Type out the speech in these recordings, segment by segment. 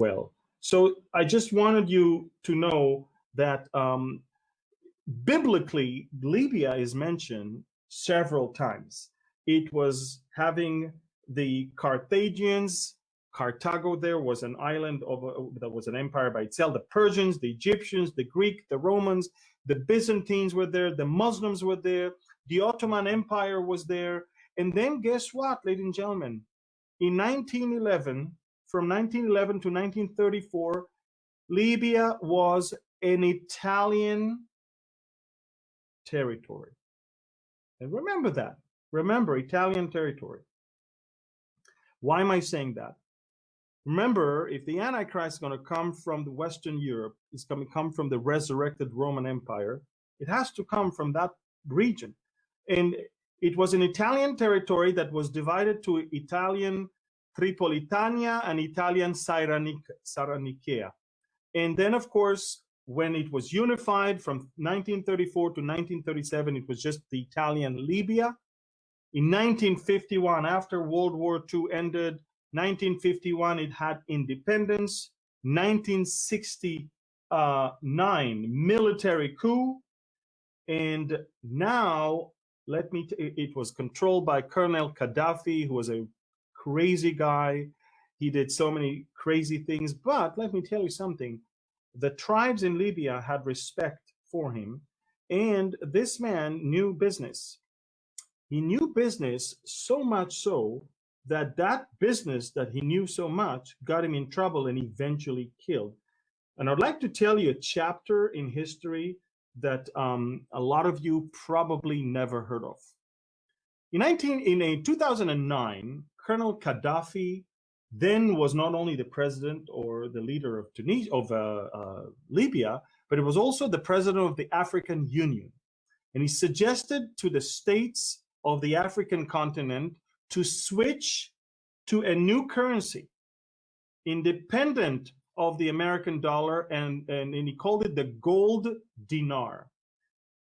well. So I just wanted you to know that biblically, Libya is mentioned several times. It was having the Carthaginians. Carthago there was an island that was an empire by itself. The Persians, the Egyptians, the Greek, the Romans, the Byzantines were there, the Muslims were there, the Ottoman Empire was there. And then guess what, ladies and gentlemen? In 1911, from 1911 to 1934, Libya was an Italian territory. And remember that. Remember, Italian territory. Why am I saying that? Remember, if the Antichrist is going to come from the Western Europe, it's going to come from the resurrected Roman Empire, it has to come from that region. And it was an Italian territory that was divided to Italian Tripolitania and Italian Cyrenaica. And then, of course, when it was unified from 1934 to 1937, it was just the Italian Libya. In 1951, after World War II ended, 1951, it had independence. 1969, military coup. And now, it was controlled by Colonel Gaddafi, who was a crazy guy. He did so many crazy things. But let me tell you something. The tribes in Libya had respect for him. And this man knew business. He knew business so much so that that business that he knew so much got him in trouble and eventually killed. And I'd like to tell you a chapter in history that a lot of you probably never heard of. In 2009, Colonel Gaddafi then was not only the president or the leader of Libya, but it was also the president of the African Union. And he suggested to the states of the African continent to switch to a new currency, independent of the American dollar, and he called it the gold dinar.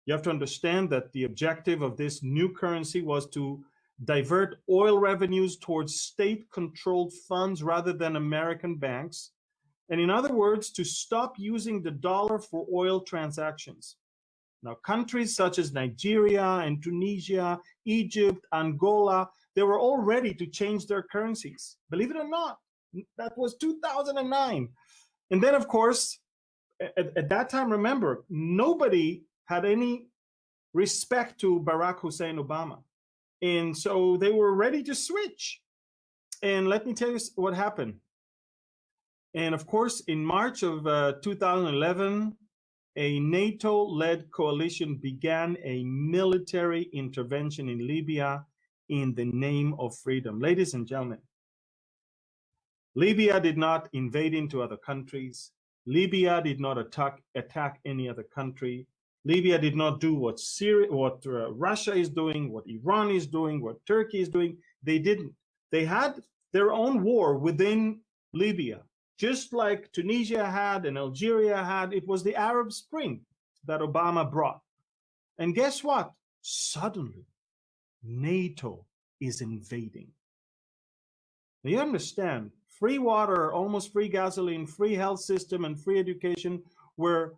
You have to understand that the objective of this new currency was to divert oil revenues towards state-controlled funds rather than American banks. And in other words, to stop using the dollar for oil transactions. Now, countries such as Nigeria and Tunisia, Egypt, Angola, they were all ready to change their currencies. Believe it or not, that was 2009. And then, of course, at that time, remember, nobody had any respect to Barack Hussein Obama. And so they were ready to switch. And let me tell you what happened. And of course, in March of 2011, a NATO-led coalition began a military intervention in Libya in the name of freedom. Ladies and gentlemen, Libya did not invade into other countries. Libya did not attack any other country. Libya did not do what Russia is doing, what Iran is doing, what Turkey is doing. They didn't. They had their own war within Libya. Just like Tunisia had and Algeria had, it was the Arab Spring that Obama brought. And guess what? Suddenly, NATO is invading. Now you understand, free water, almost free gasoline, free health system, and free education were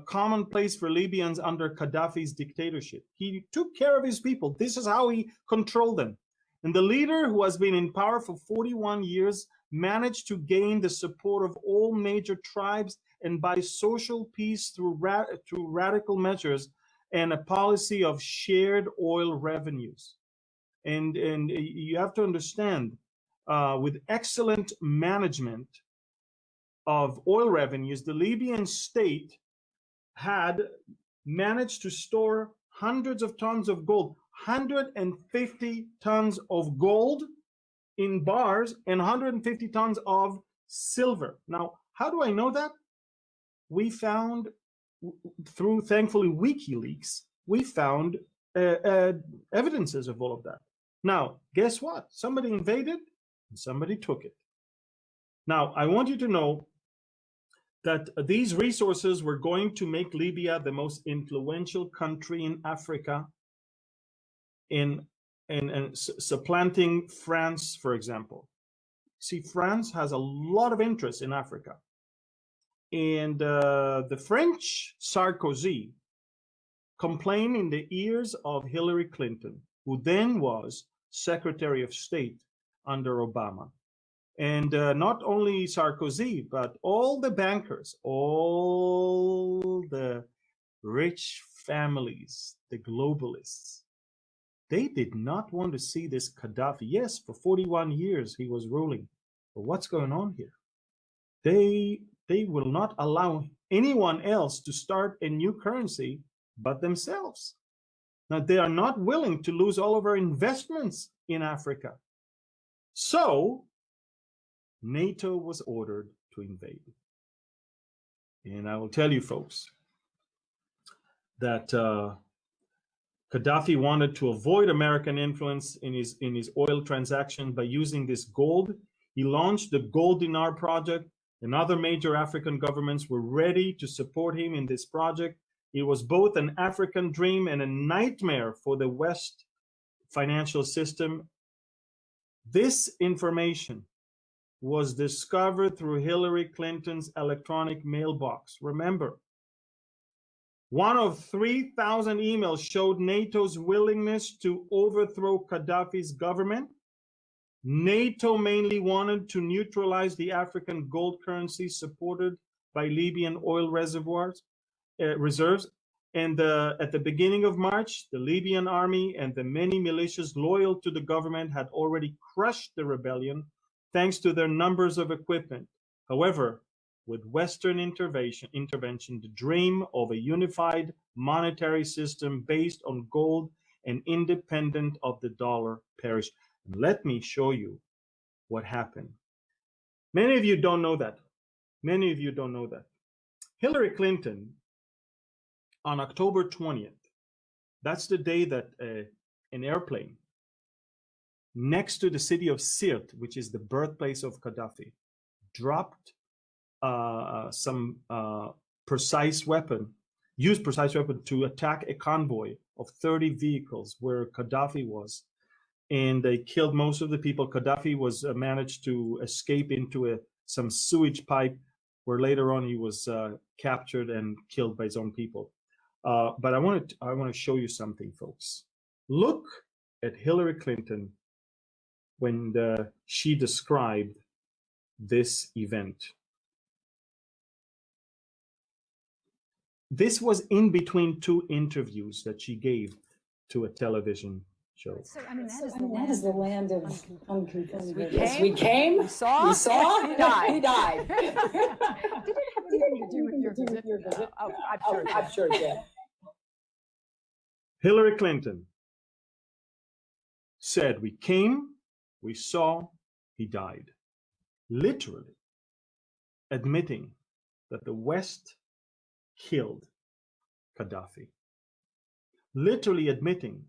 commonplace for Libyans under Gaddafi's dictatorship. He took care of his people. This is how he controlled them. And the leader, who has been in power for 41 years, managed to gain the support of all major tribes and buy social peace through radical measures and a policy of shared oil revenues. And you have to understand, with excellent management of oil revenues, the Libyan state had managed to store hundreds of tons of gold, 150 tons of gold in bars and 150 tons of silver. Now, how do I know that? We found, through, thankfully, WikiLeaks, we found evidences of all of that. Now, guess what? Somebody invaded and somebody took it. Now, I want you to know that these resources were going to make Libya the most influential country in Africa, in supplanting France, for example. see, France has a lot of interest in Africa. And the French Sarkozy complained in the ears of Hillary Clinton, who then was Secretary of State under Obama. And not only Sarkozy, but all the bankers, all the rich families, the globalists, they did not want to see this Gaddafi. Yes, for 41 years he was ruling. But what's going on here? They will not allow anyone else to start a new currency but themselves. Now, they are not willing to lose all of our investments in Africa. So NATO was ordered to invade. And I will tell you, folks, that Gaddafi wanted to avoid American influence in his oil transaction by using this gold. He launched the Gold Dinar Project, and other major African governments were ready to support him in this project. It was both an African dream and a nightmare for the West financial system. This information was discovered through Hillary Clinton's electronic mailbox. Remember, one of 3,000 emails showed NATO's willingness to overthrow Gaddafi's government. NATO mainly wanted to neutralize the African gold currency supported by Libyan oil reserves. And at the beginning of March, the Libyan army and the many militias loyal to the government had already crushed the rebellion thanks to their numbers of equipment. However, with Western intervention, the dream of a unified monetary system based on gold and independent of the dollar perished. And let me show you what happened. Many of you don't know that. Many of you don't know that. Hillary Clinton, on October 20th, that's the day that an airplane next to the city of Sirte, which is the birthplace of Gaddafi, dropped some precise weapon to attack a convoy of 30 vehicles where Gaddafi was. And they killed most of the people. Gaddafi was managed to escape into some sewage pipe, where later on he was captured and killed by his own people. But I want to show you something, folks. Look at Hillary Clinton when she described this event. This was in between two interviews that she gave to a television show. So, I mean, that is the land of unconfirmed. We came, we saw, he died. He died. Did it have anything to do with your visit? I'm sure it did. Hillary Clinton said, "We came, we saw, he died." Literally admitting that the West killed Gaddafi. Literally admitting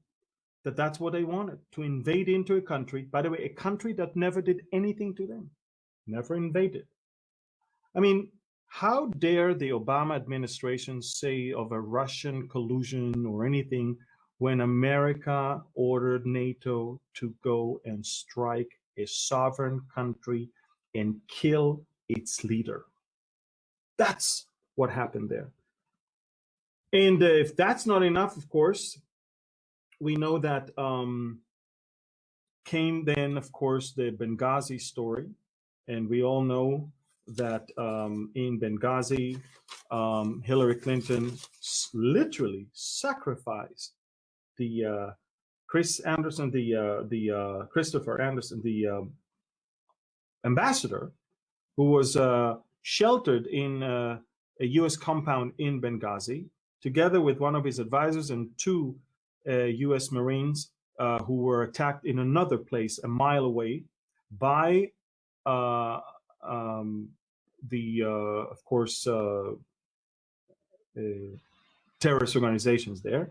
that that's what they wanted, to invade into a country, by the way, a country that never did anything to them, never invaded. I mean, how dare the Obama administration say of a Russian collusion or anything when America ordered NATO to go and strike a sovereign country and kill its leader? That's what happened there. And if that's not enough, of course, we know that came then, of course, the Benghazi story. And we all know that in Benghazi, Hillary Clinton literally sacrificed the Christopher Anderson, the ambassador, who was sheltered in a U.S. compound in Benghazi, together with one of his advisors and two U.S. Marines who were attacked in another place a mile away by of course, terrorist organizations there.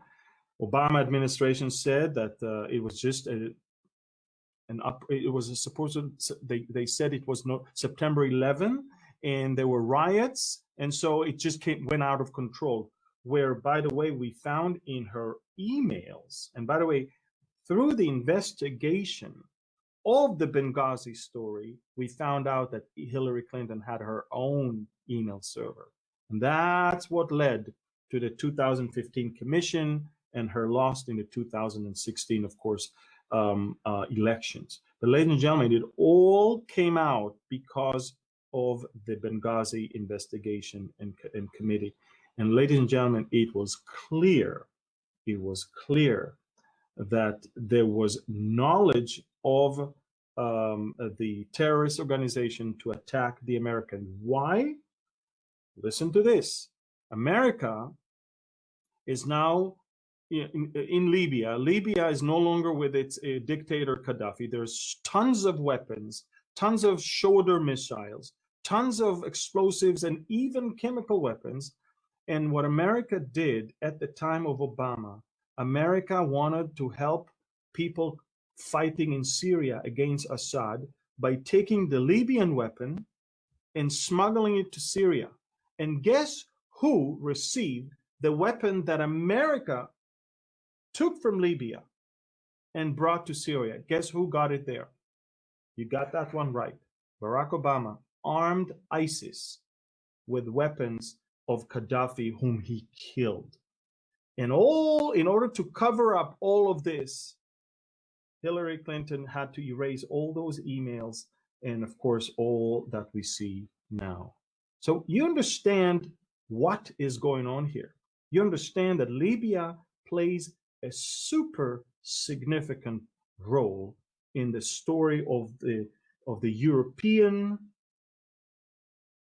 Obama administration said that it was just they said it was no September 11, and there were riots, and so it just went out of control. Where, by the way, we found in her emails, and by the way, through the investigation, of the Benghazi story, we found out that Hillary Clinton had her own email server. And that's what led to the 2015 commission and her loss in the 2016, of course, elections. But ladies and gentlemen, it all came out because of the Benghazi investigation and committee. And ladies and gentlemen, it was clear that there was knowledge of the terrorist organization to attack the American. Why? Listen to this. America is now in Libya. Libya is no longer with its dictator Gaddafi. There's tons of weapons, tons of shoulder missiles, tons of explosives, and even chemical weapons. And what America did at the time of Obama, America wanted to help people fighting in Syria against Assad by taking the Libyan weapon and smuggling it to Syria. And guess who received the weapon that America took from Libya and brought to Syria? Guess who got it there? You got that one right. Barack Obama armed ISIS with weapons of Gaddafi, whom he killed. And all in order to cover up all of this, Hillary Clinton had to erase all those emails and, of course, all that we see now. So you understand what is going on here. You understand that Libya plays a super significant role in the story of the European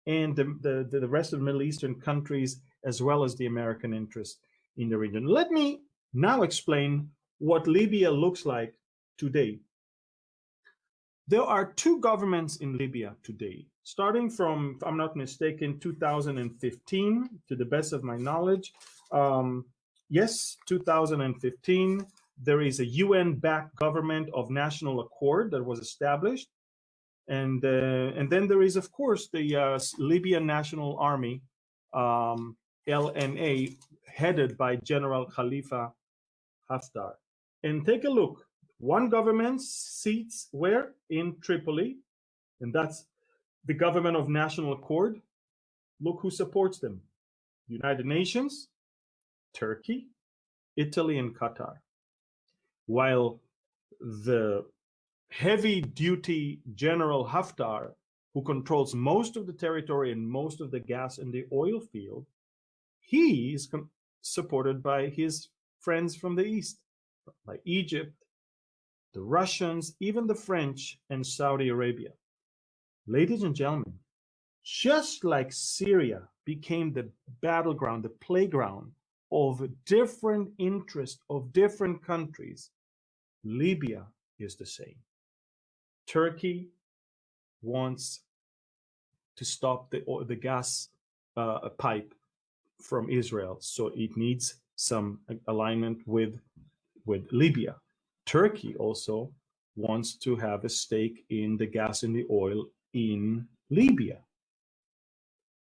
and the rest of the Middle Eastern countries, as well as the American interest in the region. Let me now explain what Libya looks like today. There are two governments in Libya today, starting from, if I'm not mistaken, 2015, to the best of my knowledge. Yes, 2015, there is a UN-backed government of national accord that was established. And then there is, of course, the Libyan National Army, LNA, headed by General Khalifa Haftar. And take a look. One government seats where? In Tripoli, and that's the government of national accord. Look who supports them. United Nations, Turkey, Italy, and Qatar. While the heavy-duty General Haftar, who controls most of the territory and most of the gas and the oil field, he is supported by his friends from the East, by Egypt, the Russians, even the French, and Saudi Arabia. Ladies and gentlemen, just like Syria became the battleground, the playground of different interests of different countries, Libya is the same. Turkey wants to stop the gas pipe from Israel, so it needs some alignment with Libya. Turkey also wants to have a stake in the gas and the oil in Libya.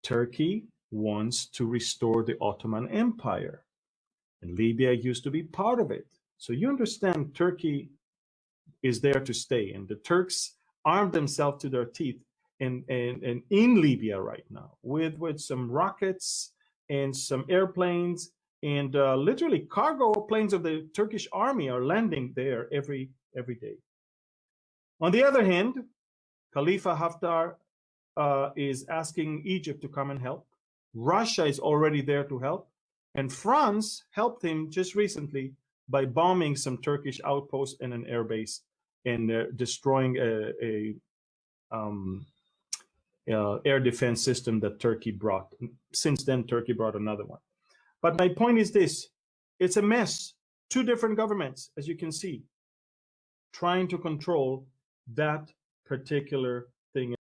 Turkey wants to restore the Ottoman Empire, and Libya used to be part of it. So you understand, Turkey is there to stay, and the Turks armed themselves to their teeth in Libya right now with some rockets and some airplanes, and literally cargo planes of the Turkish army are landing there every day. On the other hand, Khalifa Haftar is asking Egypt to come and help. Russia is already there to help, and France helped him just recently by bombing some Turkish outposts and an airbase and destroying a air defense system that Turkey brought. Since then, Turkey brought another one. But my point is this: it's a mess. Two different governments, as you can see, trying to control that particular thing.